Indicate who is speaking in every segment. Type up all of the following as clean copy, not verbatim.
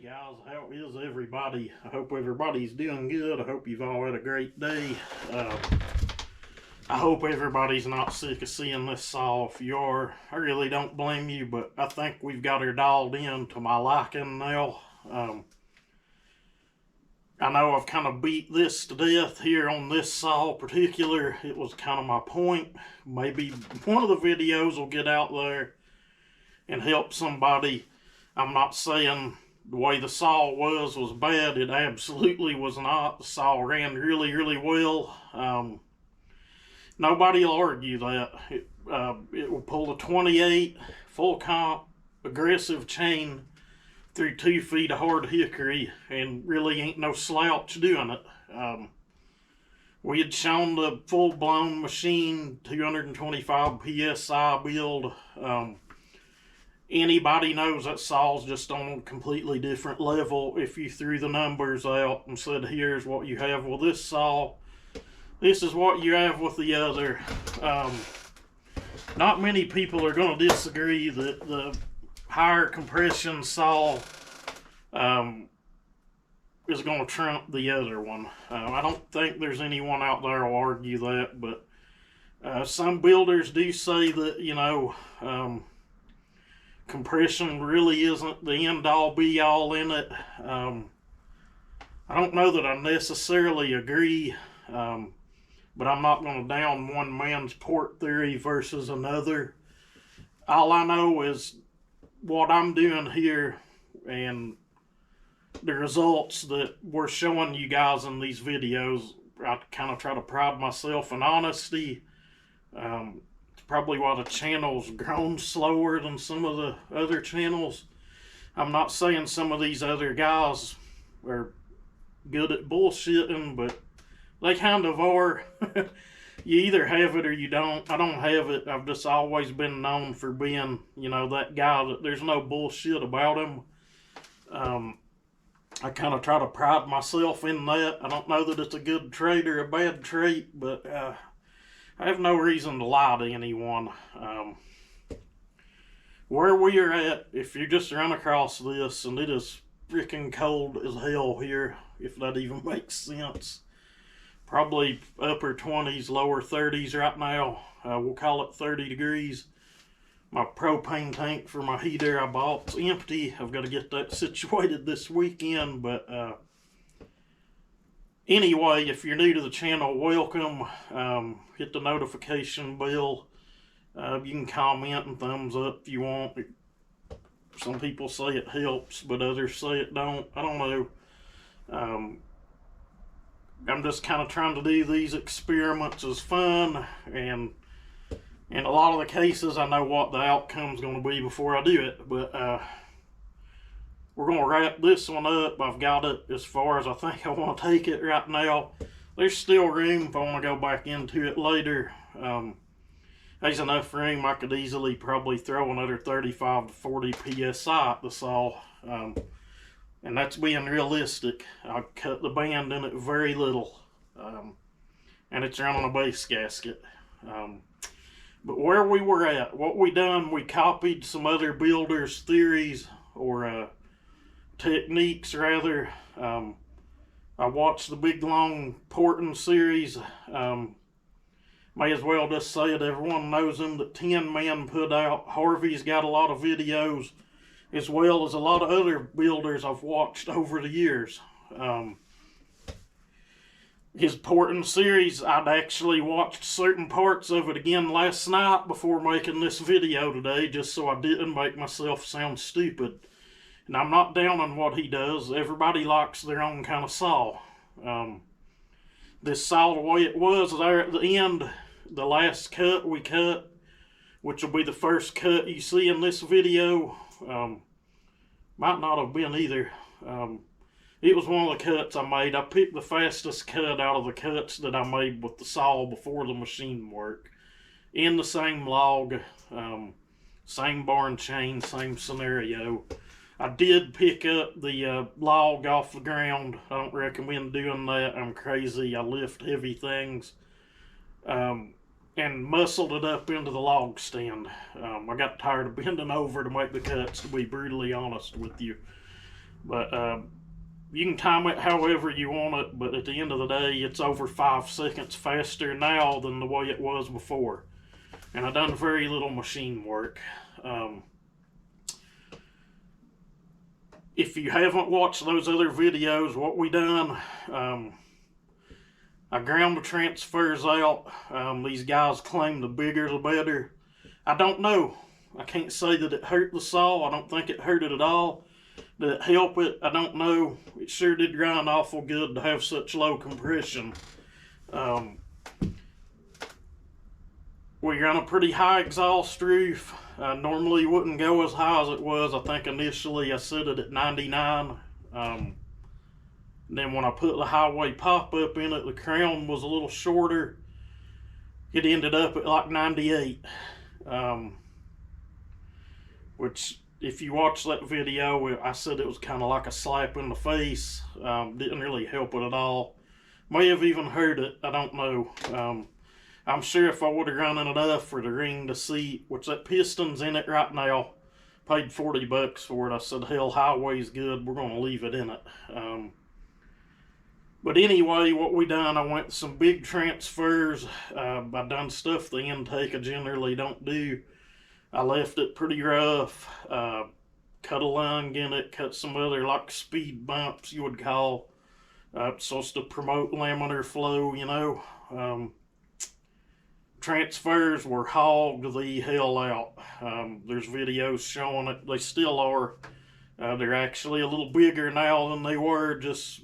Speaker 1: guys, how is everybody? I hope everybody's doing good. I hope you've all had a great day. I hope everybody's not sick of seeing this saw. If you are, I really don't blame you, but I think we've got her dialed in to my liking now. I know I've kind of beat this to death here on this saw particular. It was kind of my point. Maybe one of the videos will get out there and help somebody. I'm not saying the way the saw was bad. It absolutely was not. The saw ran really, really well. Nobody will argue that. It will pull a 28 full comp aggressive chain through 2 feet of hard hickory and really ain't no slouch doing it. We had shown the full-blown machine 225 PSI build. Anybody knows that saw's just on a completely different level. If you threw the numbers out and said, here's what you have with this saw, this is what you have with the other. Not many people are going to disagree that the higher compression saw is going to trump the other one. I don't think there's anyone out there who will argue that, but some builders do say that, you know, compression really isn't the end-all be-all in it. I don't know that I necessarily agree, but I'm not going to down one man's port theory versus another. All I know is what I'm doing here and the results that we're showing you guys in these videos. I kind of try to pride myself in honesty. Probably why the channel's grown slower than some of the other channels. I'm not saying some of these other guys are good at bullshitting, but they kind of are. You either have it or you don't. I don't have it. I've just always been known for being, you know, that guy that there's no bullshit about him. I kind of try to pride myself in that. I don't know that it's a good trait or a bad trait, but I have no reason to lie to anyone. Where we are at, if you just run across this, and it is freaking cold as hell here, if that even makes sense. Probably upper 20s, lower 30s right now. We'll call it 30 degrees. My propane tank for my heater I bought is empty. I've got to get that situated this weekend, but anyway, if you're new to the channel, welcome. Hit the notification bell. You can comment and thumbs up if you want. Some people say it helps, but others say it don't. I don't know. I'm just kind of trying to do these experiments as fun, and in a lot of the cases, I know what the outcome's going to be before I do it, but we're going to wrap this one up. I've got it as far as I think I want to take it right now. There's still room if I want to go back into it later. There's enough room I could easily probably throw another 35 to 40 PSI at the saw. And that's being realistic. I cut the band in it very little. And it's running a base gasket. But where we were at, what we done, we copied some other builders' theories or techniques rather. I watched the big long porting series. May as well just say it, everyone knows him, that 10 Men put out. Harvey's got a lot of videos, as well as a lot of other builders I've watched over the years. His porting series, I'd actually watched certain parts of it again last night before making this video today, just so I didn't make myself sound stupid. And I'm not down on what he does. Everybody likes their own kind of saw. This saw, the way it was there at the end, the last cut we cut, which will be the first cut you see in this video, might not have been either. It was one of the cuts I made. I picked the fastest cut out of the cuts that I made with the saw before the machine work. In the same log, same barn chain, same scenario. I did pick up the log off the ground. I don't recommend doing that. I'm crazy. I lift heavy things. And muscled it up into the log stand. I got tired of bending over to make the cuts, to be brutally honest with you. But you can time it however you want it, but at the end of the day, it's over 5 seconds faster now than the way it was before. And I done very little machine work. If you haven't watched those other videos, what we done, I ground the transfers out. These guys claim the bigger the better. I don't know. I can't say that it hurt the saw. I don't think it hurt it at all. Did it help it? I don't know. It sure did grind awful good to have such low compression. We run a pretty high exhaust roof. Normally wouldn't go as high as it was. I think initially I set it at 99. Then when I put the highway pop-up in it, the crown was a little shorter. It ended up at like 98. Which, if you watch that video, I said it was kind of like a slap in the face. Didn't really help it at all. May have even hurt it. I don't know. I'm sure if I would have run enough for the ring to see, which that piston's in it right now, paid $40 for it. I said, hell, highway's good. We're going to leave it in it. But anyway, what we done, I went some big transfers. I done stuff the intake I generally don't do. I left it pretty rough. Cut a lung in it, cut some other like speed bumps you would call. Supposed to promote laminar flow, you know. Transfers were hogged the hell out. There's videos showing it. They still are. They're actually a little bigger now than they were, just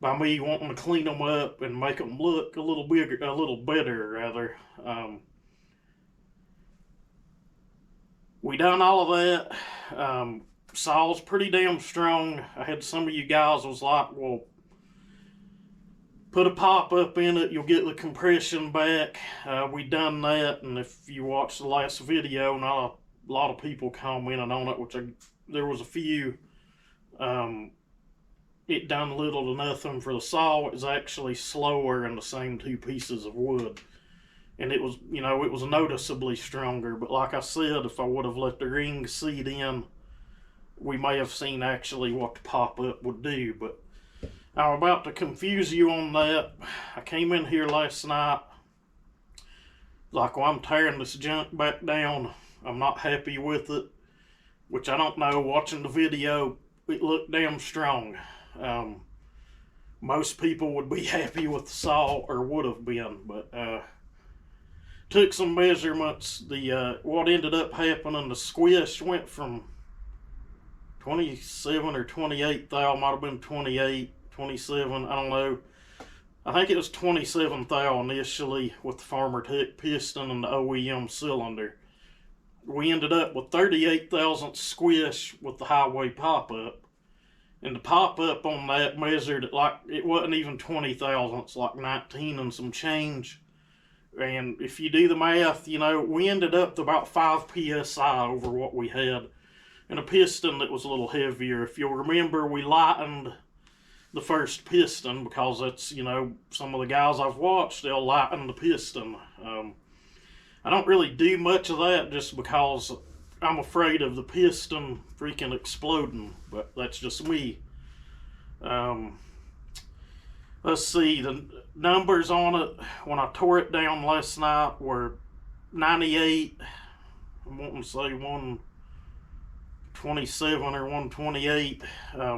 Speaker 1: by me wanting to clean them up and make them look a little bigger, a little better rather. We done all of that. Saw's pretty damn strong. I had some of you guys was like, well, put a pop-up in it, you'll get the compression back. We done that, and if you watch the last video, not a lot of people commented on it, which there was a few. It done little to nothing for the saw. It was actually slower in the same two pieces of wood. And it was, you know, it was noticeably stronger. But like I said, if I would have let the ring seat in, we may have seen actually what the pop-up would do. But I'm about to confuse you on that. I came in here last night, like, well, I'm tearing this junk back down. I'm not happy with it, which I don't know. Watching the video, it looked damn strong. Most people would be happy with the saw, or would have been, but took some measurements. The what ended up happening, the squish went from 27 or 28 thou, might have been 28, 27, I don't know. I think it was 27 thou initially with the Farmer Tech piston and the OEM cylinder. We ended up with 38 thousandths squish with the highway pop-up. And the pop-up on that measured it like, it wasn't even 20 thousandths, like 19 and some change. And if you do the math, you know, we ended up to about 5 psi over what we had. And a piston that was a little heavier. If you'll remember, we lightened the first piston because that's, you know, some of the guys I've watched, they'll lighten the piston. I don't really do much of that just because I'm afraid of the piston freaking exploding, but that's just me. Let's see, the numbers on it when I tore it down last night were 98. I'm wanting to say 127 or 128.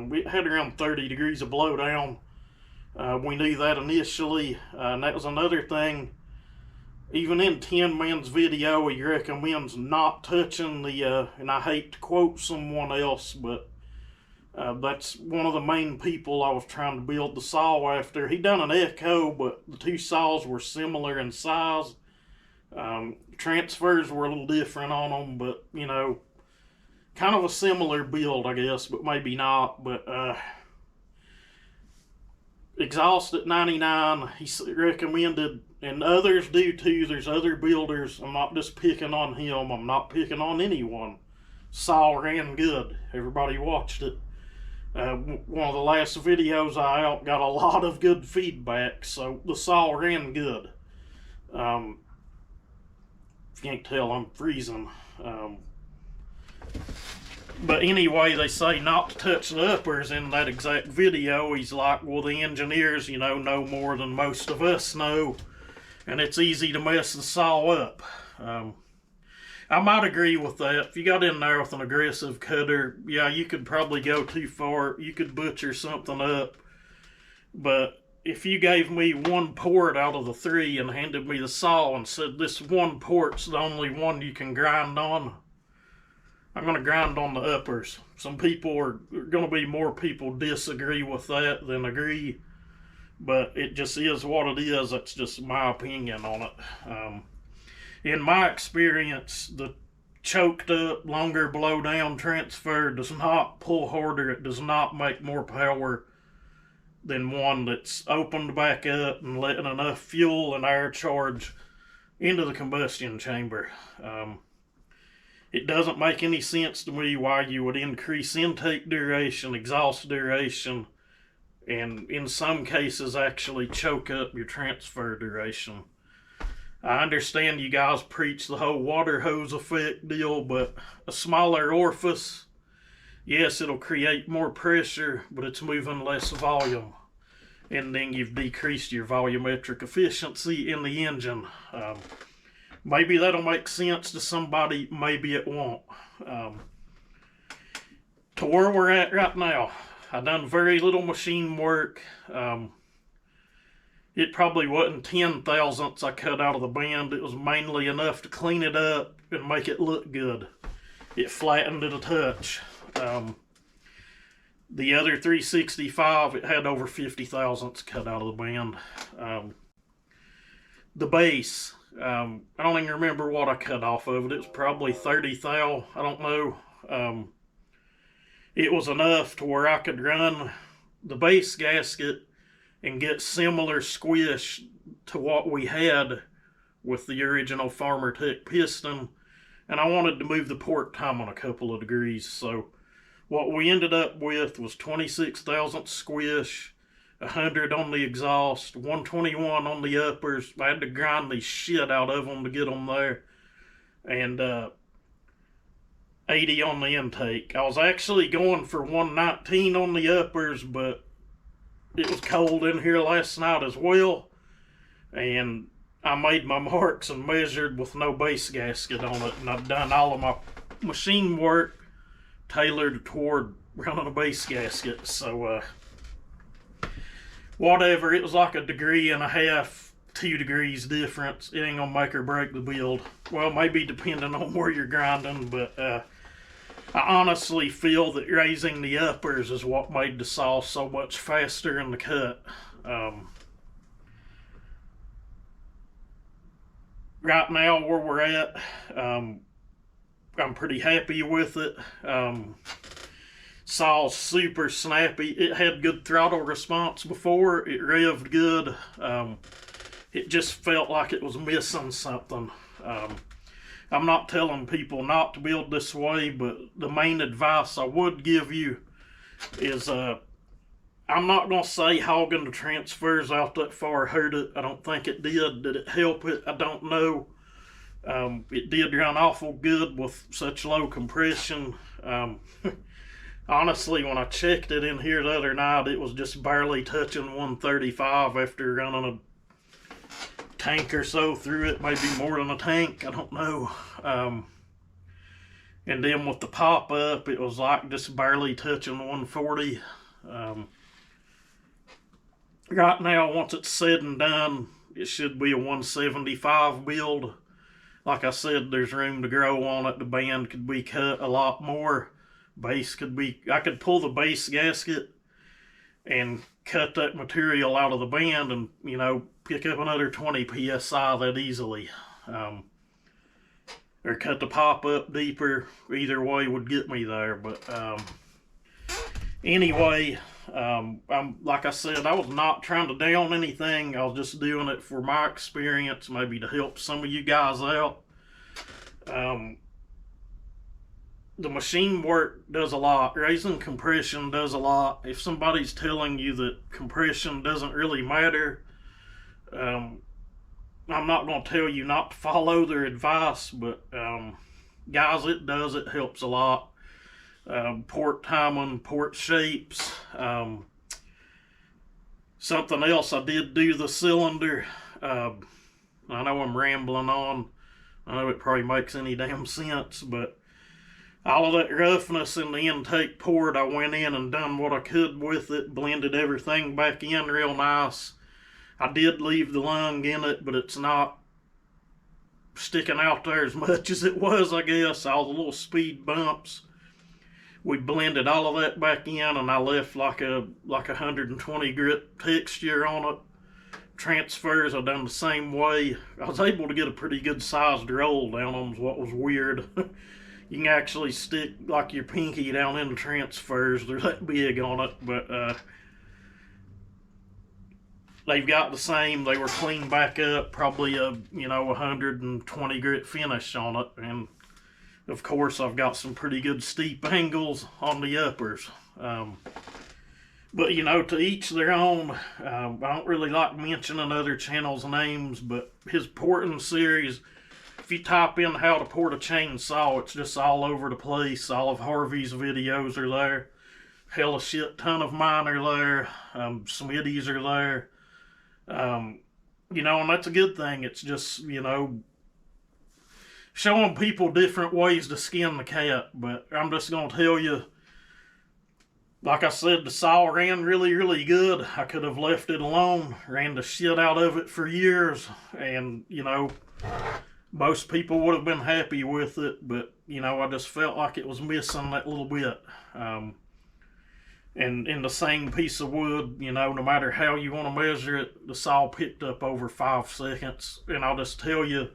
Speaker 1: We had around 30 degrees of blowdown. We knew that initially, and that was another thing. Even in Tin Man's video, he recommends not touching the, and I hate to quote someone else, but that's one of the main people I was trying to build the saw after. He done an Echo, but the two saws were similar in size. Transfers were a little different on them, but, you know, kind of a similar build, I guess, but maybe not. But exhaust at 99, he recommended, and others do too. There's other builders. I'm not just picking on him. I'm not picking on anyone. Saw ran good. Everybody watched it. One of the last videos I out got a lot of good feedback, so the saw ran good. If you can't tell, I'm freezing. But anyway, they say not to touch the uppers in that exact video. He's like, well, the engineers, know more than most of us know, and it's easy to mess the saw up. I might agree with that. If you got in there with an aggressive cutter, yeah, you could probably go too far. You could butcher something up. But if you gave me one port out of the 3 and handed me the saw and said this one port's the only one you can grind on, I'm going to grind on the uppers. Some people are going to be more people disagree with that than agree. But it just is what it is. That's just my opinion on it. In my experience, the choked up, longer blowdown transfer does not pull harder. It does not make more power than one that's opened back up and letting enough fuel and air charge into the combustion chamber. It doesn't make any sense to me why you would increase intake duration, exhaust duration, and in some cases actually choke up your transfer duration. I understand you guys preach the whole water hose effect deal, but a smaller orifice, yes, it'll create more pressure, but it's moving less volume. And then you've decreased your volumetric efficiency in the engine. Maybe that'll make sense to somebody, maybe it won't. To where we're at right now, I've done very little machine work. It probably wasn't 10 thousandths I cut out of the band. It was mainly enough to clean it up and make it look good. It flattened it a touch. The other 365, it had over 50 thousandths cut out of the band. The base, I don't even remember what I cut off of it. It was probably 30 thou. I don't know. It was enough to where I could run the base gasket and get similar squish to what we had with the original Farmer Tech piston. And I wanted to move the port time on a couple of degrees. So what we ended up with was 26 thousandths squish, 100 on the exhaust, 121 on the uppers. I had to grind the shit out of them to get them there. And 80 on the intake. I was actually going for 119 on the uppers, but it was cold in here last night as well, and I made my marks and measured with no base gasket on it, and I've done all of my machine work tailored toward running a base gasket. So whatever, it was like 1.5 degrees, 2 degrees difference. It ain't gonna make or break the build. Well, maybe depending on where you're grinding, but I honestly feel that raising the uppers is what made the saw so much faster in the cut. Right now, where we're at, I'm pretty happy with it. Saw's super snappy. It had good throttle response before. It revved good. It just felt like it was missing something. I'm not telling people not to build this way, but the main advice I would give you is I'm not going to say hogging the transfers out that far hurt it. I don't think it did. Did it help it? I don't know. It did run awful good with such low compression. Honestly, when I checked it in here the other night, it was just barely touching 135 after running a tank or so through it, maybe more than a tank, I don't know. And then with the pop up, it was like just barely touching 140. Right now, once it's said and done, it should be a 175 build. Like I said, there's room to grow on it. The band could be cut a lot more. Base could be, I could pull the base gasket and cut that material out of the band and, pick up another 20 psi that easily. Or cut the pop up deeper. Either way would get me there. But anyway, like I said, I was not trying to down anything. I was just doing it for my experience, maybe to help some of you guys out. The machine work does a lot. Raising compression does a lot. If somebody's telling you that compression doesn't really matter, I'm not going to tell you not to follow their advice, but guys, it does. It helps a lot. port timing, port shapes. Something else, I did do the cylinder. I know I'm rambling on. I know it probably makes any damn sense, but all of that roughness in the intake port, I went in and done what I could with it, blended everything back in real nice. I did leave the lung in it, but it's not sticking out there as much as it was, I guess. All the little speed bumps, we blended all of that back in, and I left like a 120 grit texture on it. Transfers I done the same way. I was able to get a pretty good sized roll down them, what was weird. You can actually stick like your pinky down in the transfers, they're that big on it, but they've got the same. They were cleaned back up, probably a 120 grit finish on it, and of course I've got some pretty good steep angles on the uppers. But to each their own. I don't really like mentioning other channels' names, but his porting series, if you type in how to port a chainsaw, it's just all over the place. All of Harvey's videos are there. Hell, a shit ton of mine are there. Smitty's are there. And that's a good thing. It's just, showing people different ways to skin the cat. But I'm just going to tell you, like I said, the saw ran really, really good. I could have left it alone, ran the shit out of it for years, and, most people would have been happy with it, but, I just felt like it was missing that little bit. And in the same piece of wood, no matter how you want to measure it, the saw picked up over 5 seconds. And I'll just tell you,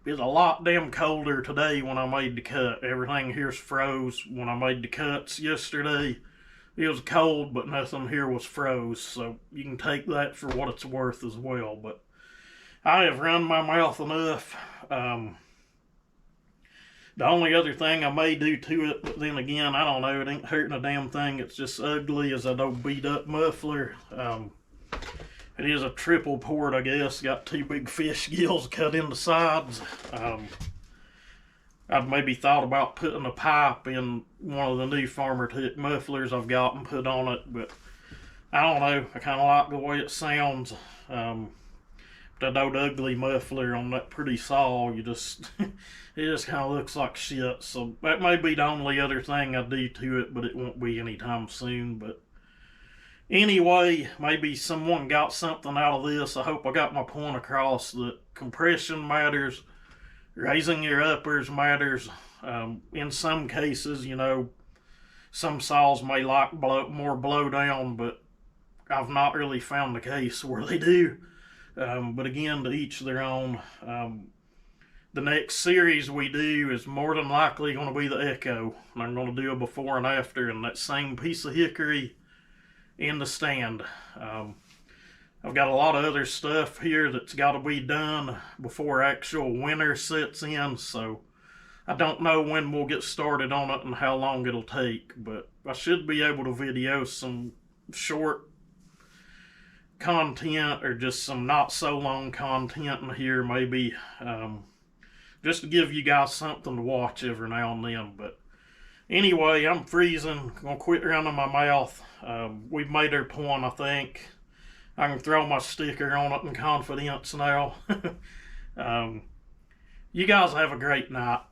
Speaker 1: it's a lot damn colder today when I made the cut. Everything here's froze. When I made the cuts yesterday, it was cold, but nothing here was froze. So you can take that for what it's worth as well. But I have run my mouth enough. The only other thing I may do to it, but then again, I don't know, it ain't hurting a damn thing. It's just ugly as an old beat up muffler. It is a triple port, I guess. Got 2 big fish gills cut in the sides. I've maybe thought about putting a pipe in one of the new Farmer Tech mufflers I've got and put on it, but I don't know. I kind of like the way it sounds. That old ugly muffler on that pretty saw, it just kind of looks like shit. So that may be the only other thing I do to it, but it won't be anytime soon. But anyway, maybe someone got something out of this. I hope I got my point across that compression matters, raising your uppers matters. In some cases, some saws may like more blow down, but I've not really found the case where they do. But again, to each their own. The next series we do is more than likely going to be the Echo. And I'm going to do a before and after in that same piece of hickory in the stand. I've got a lot of other stuff here that's got to be done before actual winter sets in, so I don't know when we'll get started on it and how long it'll take, but I should be able to video some short content or just some not so long content in here, maybe just to give you guys something to watch every now and then. But anyway, I'm freezing. Gonna quit running my mouth. We've made our point, I think. I can throw my sticker on it in confidence now. You guys have a great night.